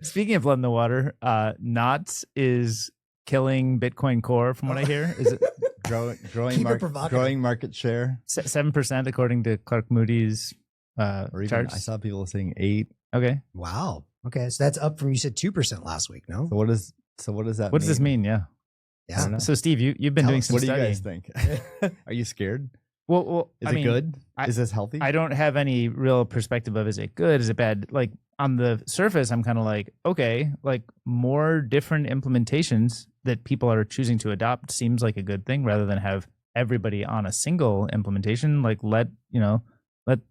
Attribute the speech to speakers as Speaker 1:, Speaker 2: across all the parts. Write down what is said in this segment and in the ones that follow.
Speaker 1: Speaking of blood in the water, Knots is killing Bitcoin Core, from what I hear. Is it
Speaker 2: growing market share?
Speaker 1: 7% according to Clark Moody's
Speaker 2: or even
Speaker 1: charts?
Speaker 2: I saw people saying 8.
Speaker 1: Okay.
Speaker 3: Wow. Okay, so that's up from, you said 2% last week, no?
Speaker 2: So what does that?
Speaker 1: What does this mean? Yeah.
Speaker 3: Yeah.
Speaker 1: So Steve, you've been doing some
Speaker 2: studying. What do you
Speaker 1: studying.
Speaker 2: guys think? Are you scared?
Speaker 1: Well,
Speaker 2: is it good? Is this healthy?
Speaker 1: I don't have any real perspective of, is it good? Is it bad? Like on the surface, I'm kind of like, okay, like more different implementations that people are choosing to adopt seems like a good thing, rather than have everybody on a single implementation. Like let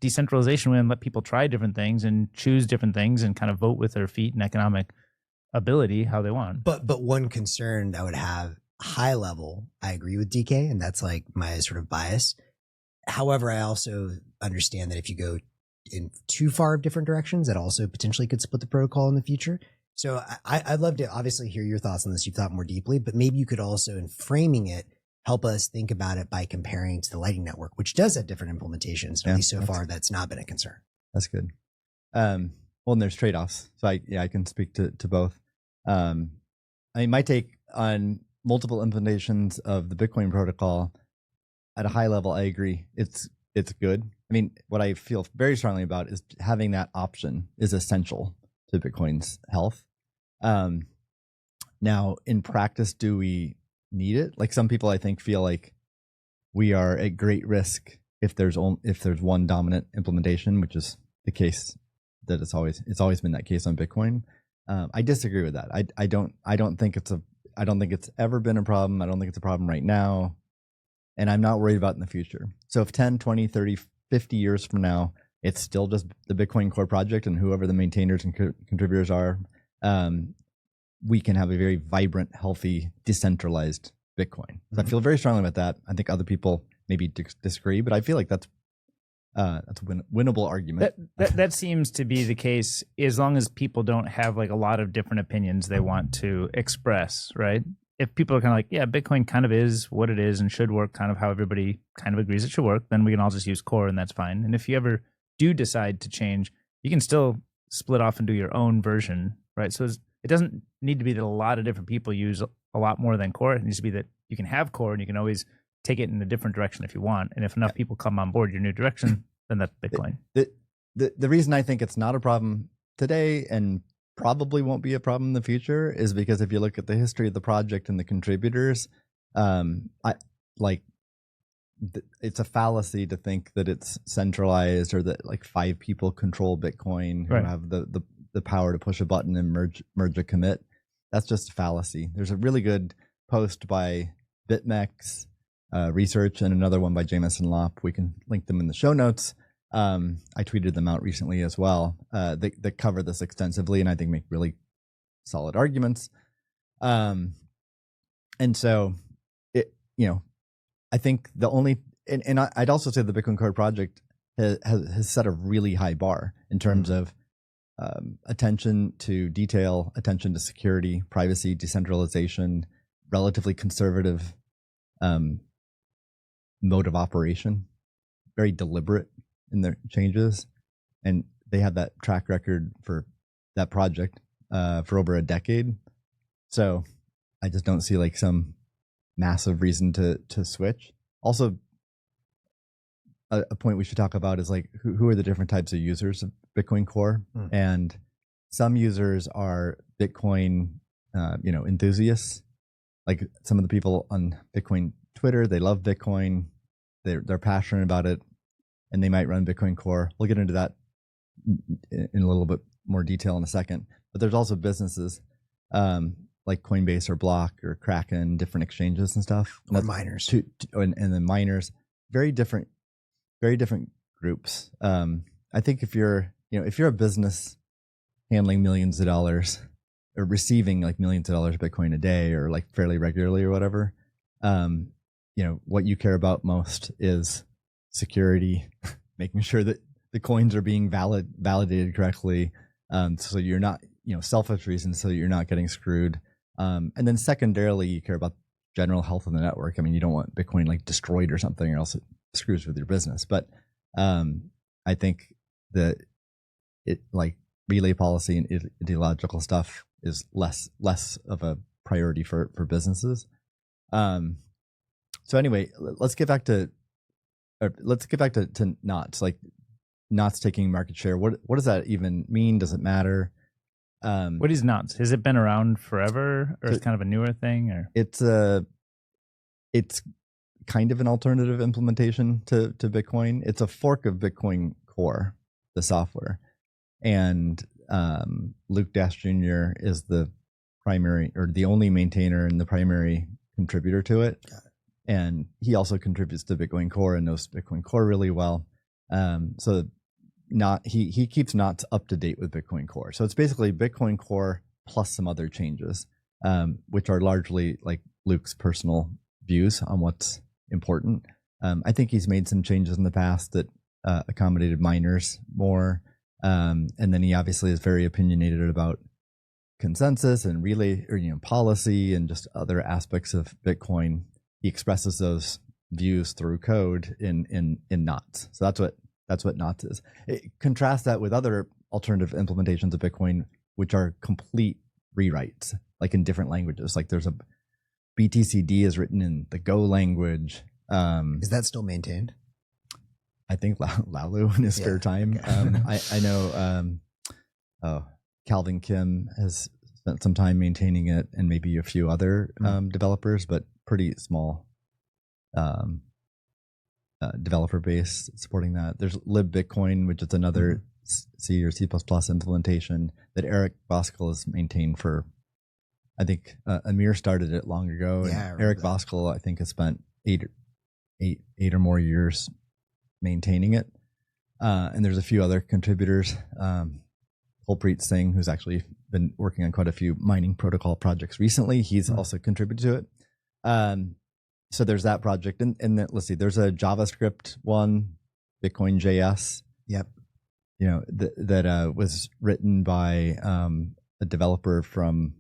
Speaker 1: decentralization win, let people try different things and choose different things and kind of vote with their feet and economic ability how they want.
Speaker 3: But one concern I would have, high level, I agree with DK, and that's like my sort of bias. However, I also understand that if you go in too far of different directions, that also potentially could split the protocol in the future. So I'd love to obviously hear your thoughts on this. You've thought more deeply, but maybe you could also, in framing it, help us think about it by comparing to the Lightning Network, which does have different implementations. At least so far, that's not been a concern.
Speaker 2: That's good. Well, and there's trade-offs. So I can speak to both. I mean, my take on multiple implementations of the Bitcoin protocol, at a high level, I agree. It's good. I mean, what I feel very strongly about is having that option is essential to Bitcoin's health. Now, in practice, do we need it? Like some people, I think, feel like we are at great risk if there's one dominant implementation, which is the case that it's always been that case on Bitcoin. I disagree with that. I don't think it's ever been a problem. I don't think it's a problem right now. And I'm not worried about it in the future. So if 10, 20, 30, 50 years from now, it's still just the Bitcoin Core project and whoever the maintainers and contributors are, we can have a very vibrant, healthy, decentralized Bitcoin. So I feel very strongly about that. I think other people maybe disagree, but I feel like that's a winnable argument.
Speaker 1: That seems to be the case as long as people don't have like a lot of different opinions they want to express, right? If people are kind of like, yeah, Bitcoin kind of is what it is and should work kind of how everybody kind of agrees it should work, then we can all just use Core and that's fine. And if you ever do decide to change, you can still split off and do your own version, right? So it doesn't need to be that a lot of different people use a lot more than Core. It needs to be that you can have Core and you can always take it in a different direction if you want. And if enough people come on board your new direction, then that's Bitcoin.
Speaker 2: The reason I think it's not a problem today and probably won't be a problem in the future is because if you look at the history of the project and the contributors, it's a fallacy to think that it's centralized or that like 5 people control Bitcoin who have the power to push a button and merge a commit. That's just a fallacy. There's a really good post by BitMEX research and another one by Jameson Lopp. We can link them in the show notes. I tweeted them out recently as well. That cover this extensively and I think make really solid arguments. And so I think the only, and I'd also say the Bitcoin Core project has set a really high bar in terms of attention to detail, attention to security, privacy, decentralization, relatively conservative mode of operation, very deliberate in their changes. And they had that track record for that project for over a decade. So I just don't see like some massive reason to switch. Also, a point we should talk about is like who are the different types of users of Bitcoin Core. And some users are Bitcoin enthusiasts. Like some of the people on Bitcoin Twitter, they love Bitcoin, they're passionate about it, and they might run Bitcoin Core. We'll get into that in a little bit more detail in a second. But there's also businesses like Coinbase or Block or Kraken, different exchanges and stuff.
Speaker 3: Or miners.
Speaker 2: And then miners, very different groups. I think if you're a business handling millions of dollars or receiving like millions of dollars of Bitcoin a day or like fairly regularly or whatever, what you care about most is security, making sure that the coins are being validated correctly. So you're not, selfish reasons so you're not getting screwed. And then secondarily, you care about general health of the network. I mean, you don't want Bitcoin like destroyed or something or else it screws with your business. But I think that relay policy and ideological stuff is less of a priority for businesses. So anyway, let's get back to knots. Like knots taking market share. What does that even mean? Does it matter?
Speaker 1: What is knots? Has it been around forever, or is it kind of a newer thing? Or
Speaker 2: it's kind of an alternative implementation to Bitcoin. It's a fork of Bitcoin Core, the software, and Luke Dash Jr. is the primary or the only maintainer and the primary contributor to it. And he also contributes to Bitcoin Core and knows Bitcoin Core really well. So he keeps knots up to date with Bitcoin Core. So it's basically Bitcoin Core plus some other changes, which are largely like Luke's personal views on what's important. I think he's made some changes in the past that accommodated miners more. And then he obviously is very opinionated about consensus and relay or policy and just other aspects of Bitcoin. He expresses those views through code in knots. So that's what knots is. Contrast that with other alternative implementations of Bitcoin, which are complete rewrites, like in different languages. Like there's a BTCD is written in the Go language.
Speaker 3: Is that still maintained?
Speaker 2: I think Lalu in his spare time. Okay. I know Calvin Kim has spent some time maintaining it, and maybe a few other developers, but pretty small developer base supporting that. There's libbitcoin, which is another C or C++ implementation that Eric Voskuil has maintained for, I think Amir started it long ago.
Speaker 3: Yeah,
Speaker 2: and Eric Voskuil, I think, has spent eight or more years maintaining it. And there's a few other contributors. Kulpreet Singh, who's actually been working on quite a few mining protocol projects recently, he's also contributed to it. So there's that project. And then, let's see, there's a JavaScript one, Bitcoin JS.
Speaker 3: Yep.
Speaker 2: That was written by a developer from,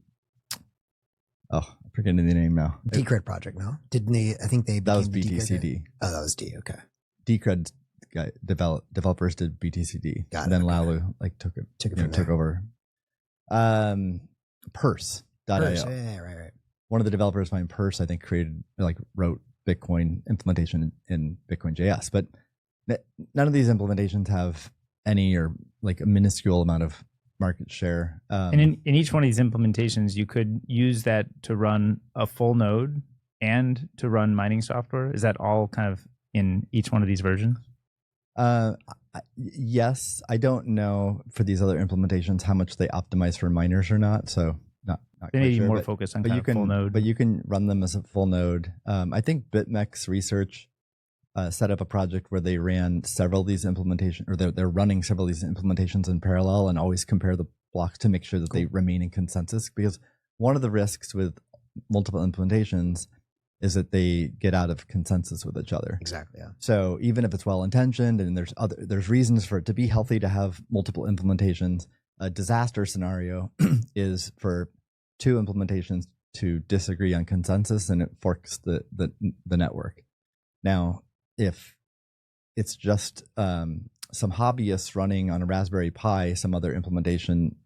Speaker 2: I'm forgetting the name now.
Speaker 3: Decred project, no? Didn't they? I think they.
Speaker 2: That was
Speaker 3: the
Speaker 2: BTCD.
Speaker 3: Oh, that was D. Okay.
Speaker 2: Decred guy developers did BTCD.
Speaker 3: Got it.
Speaker 2: And then
Speaker 3: okay.
Speaker 2: Lalu took over. Purse.io.
Speaker 3: Yeah, right.
Speaker 2: One of the developers behind Purse, I think, wrote Bitcoin implementation in Bitcoin JS. But none of these implementations have any or like a minuscule amount of market share.
Speaker 1: And in each one of these implementations, you could use that to run a full node and to run mining software. Is that all kind of in each one of these versions?
Speaker 2: Yes. I don't know for these other implementations how much they optimize for miners or not. So not
Speaker 1: they need
Speaker 2: sure,
Speaker 1: more focus on full node.
Speaker 2: But you can run them as a full node. I think BitMEX Research set up a project where they ran several of these implementations, or they're running several of these implementations in parallel and always compare the blocks to make sure that they remain in consensus. Because one of the risks with multiple implementations is that they get out of consensus with each other.
Speaker 3: Exactly. Yeah.
Speaker 2: So even if it's well intentioned and there's reasons for it to be healthy to have multiple implementations, a disaster scenario is for two implementations to disagree on consensus, and it forks the network. Now, if it's just some hobbyists running on a Raspberry Pi, some other implementation,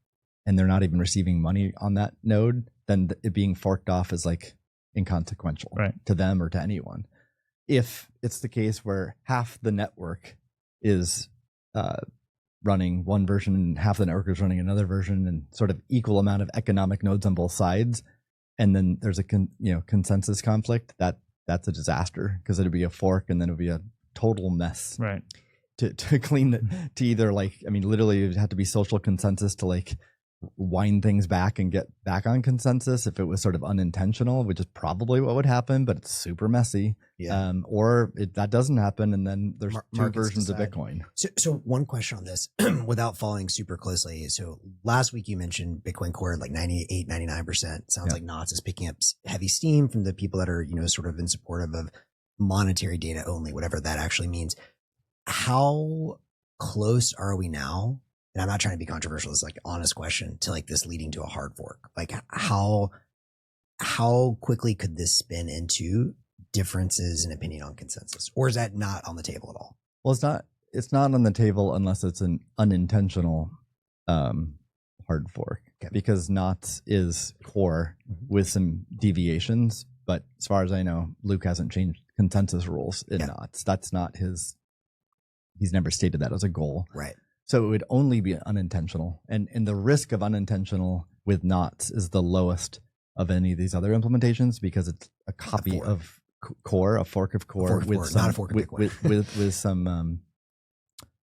Speaker 2: and they're not even receiving money on that node, then it being forked off is like inconsequential to them or to anyone. If it's the case where half the network is running one version and half the network is running another version, and sort of equal amount of economic nodes on both sides, and then there's a consensus conflict, that's a disaster, because it'd be a fork and then it'd be a total mess.
Speaker 1: Right.
Speaker 2: To clean it, to either literally it'd have to be social consensus to wind things back and get back on consensus if it was sort of unintentional, which is probably what would happen, but it's super messy.
Speaker 3: Yeah.
Speaker 2: Or that doesn't happen, and then there's two versions
Speaker 3: decide.
Speaker 2: of Bitcoin.
Speaker 3: So one question on this, without following super closely. So last week you mentioned Bitcoin Core like 98, 99%. Sounds like Knots is picking up heavy steam from the people that are, sort of in supportive of monetary data only, whatever that actually means. How close are we now? And I'm not trying to be controversial. It's like an honest question to this leading to a hard fork. Like how quickly could this spin into differences in opinion on consensus, or is that not on the table at all?
Speaker 2: Well, it's not on the table unless it's an unintentional hard fork,
Speaker 3: Okay.
Speaker 2: because knots is core
Speaker 3: Mhm.
Speaker 2: with some deviations. But as far as I know, Luke hasn't changed consensus rules in
Speaker 3: Yeah.
Speaker 2: knots. That's not his. He's never stated that as a goal.
Speaker 3: Right.
Speaker 2: So it would only be unintentional. And the risk of unintentional with knots is the lowest of any of these other implementations, because it's a copy
Speaker 3: fork.
Speaker 2: of core, a fork of core,
Speaker 3: fork of
Speaker 2: with
Speaker 3: core,
Speaker 2: some,
Speaker 3: not a fork of Bitcoin.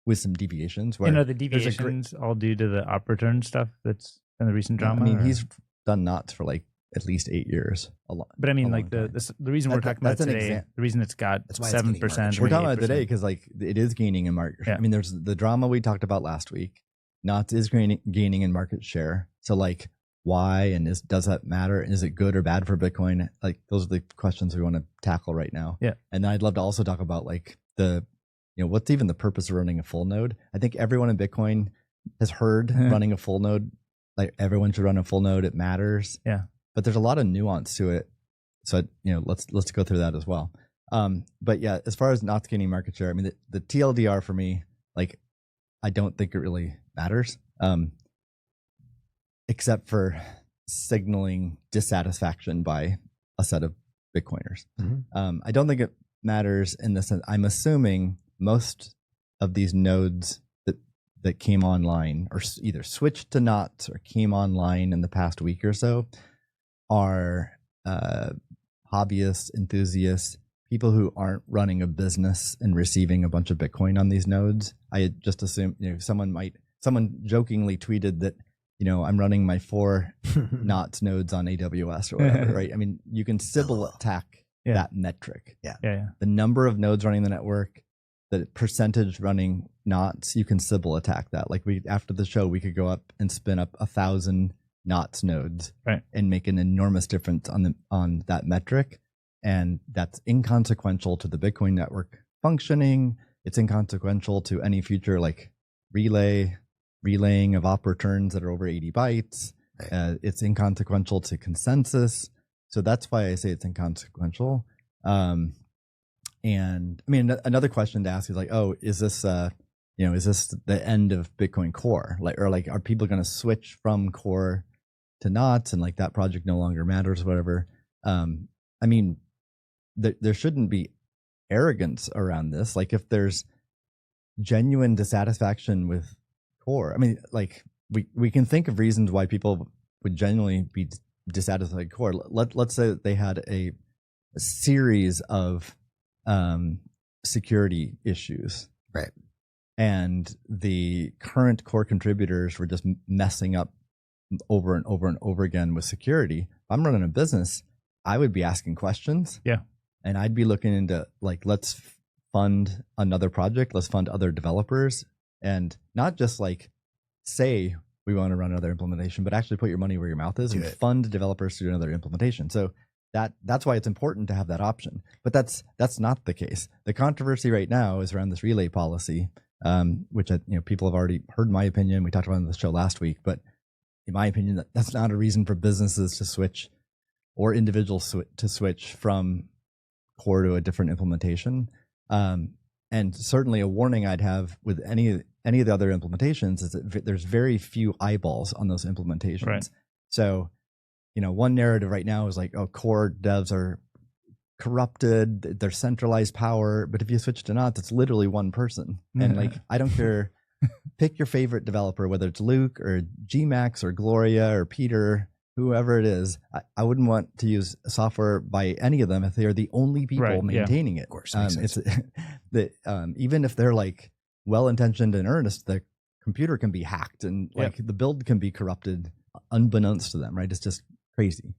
Speaker 2: with some deviations. Where
Speaker 1: You know, the
Speaker 2: there's a great-
Speaker 1: deviations all due to the op return stuff that's in the recent
Speaker 2: I
Speaker 1: drama.
Speaker 2: mean,
Speaker 1: or-
Speaker 2: he's done knots for like at least 8 years.
Speaker 1: But I mean,
Speaker 2: a
Speaker 1: like
Speaker 2: long time.
Speaker 1: the reason we're talking about
Speaker 2: that's an
Speaker 1: today, the reason it's got
Speaker 3: That's why it's getting
Speaker 1: 7%.
Speaker 3: market
Speaker 2: We're
Speaker 3: share.
Speaker 2: talking about it today
Speaker 1: 8%.
Speaker 2: because like it is gaining in market share.
Speaker 1: Yeah.
Speaker 2: I mean, there's the drama we talked about last week. Knots is gaining in market share. So like, why, and does that matter? Is it good or bad for Bitcoin? Like, those are the questions we want to tackle right now.
Speaker 1: Yeah.
Speaker 2: And then I'd love to also talk about like what's even the purpose of running a full node? I think everyone in Bitcoin has heard running a full node. Like, everyone should run a full node. It matters.
Speaker 1: Yeah.
Speaker 2: But there's a lot of nuance to it. So, let's go through that as well. But yeah, as far as not gaining market share, I mean, the TLDR for me, like, I don't think it really matters, except for signaling dissatisfaction by a set of Bitcoiners.
Speaker 3: Mhm.
Speaker 2: I don't think it matters in the sense, I'm assuming most of these nodes that came online or either switched to knots or came online in the past week or so are hobbyists, enthusiasts, people who aren't running a business and receiving a bunch of Bitcoin on these nodes. I just assume, someone jokingly tweeted that, I'm running my 4 knots nodes on AWS or whatever, right? I mean, you can Sybil attack that metric.
Speaker 1: Yeah.
Speaker 2: The number of nodes running the network, the percentage running knots, you can Sybil attack that. Like, after the show, we could go up and spin up 1,000 knots nodes,
Speaker 1: right,
Speaker 2: and make an enormous difference on that metric. And that's inconsequential to the Bitcoin network functioning. It's inconsequential to any future like relaying of op returns that are over 80 bytes.
Speaker 3: Right.
Speaker 2: It's inconsequential to consensus. So that's why I say it's inconsequential. And I mean, another question to ask is like, oh, is this the end of Bitcoin Core? Like, are people going to switch from Core to knots, and like that project no longer matters, whatever? I mean, there shouldn't be arrogance around this. Like, if there's genuine dissatisfaction with Core, I mean, like, we can think of reasons why people would genuinely be dissatisfied with Core. Let's say that they had a series of security issues,
Speaker 3: right,
Speaker 2: and the current Core contributors were just messing up over and over and over again with security. If I'm running a business, I would be asking questions.
Speaker 1: Yeah.
Speaker 2: And I'd be looking into like, let's fund another project, let's fund other developers, and not just like say we want to run another implementation, but actually put your money where your mouth is and fund developers to do another implementation. So that's why it's important to have that option. But that's not the case. The controversy right now is around this relay policy, which people have already heard my opinion. We talked about it on the show last week, but in my opinion, that's not a reason for businesses to switch or individuals to switch from Core to a different implementation. And certainly a warning I'd have with any of the other implementations is that there's very few eyeballs on those implementations.
Speaker 1: Right.
Speaker 2: So, one narrative right now is like, oh, Core devs are corrupted, they're centralized power. But if you switch to knots, it's literally one person. And like, I don't care. Pick your favorite developer, whether it's Luke or Gmax or Gloria or Peter, whoever it is. I wouldn't want to use software by any of them if they are the only people maintaining it. Of
Speaker 3: course, makes sense.
Speaker 2: It's even if they're like well-intentioned and earnest, the computer can be hacked and like the build can be corrupted unbeknownst to them, right? It's just crazy.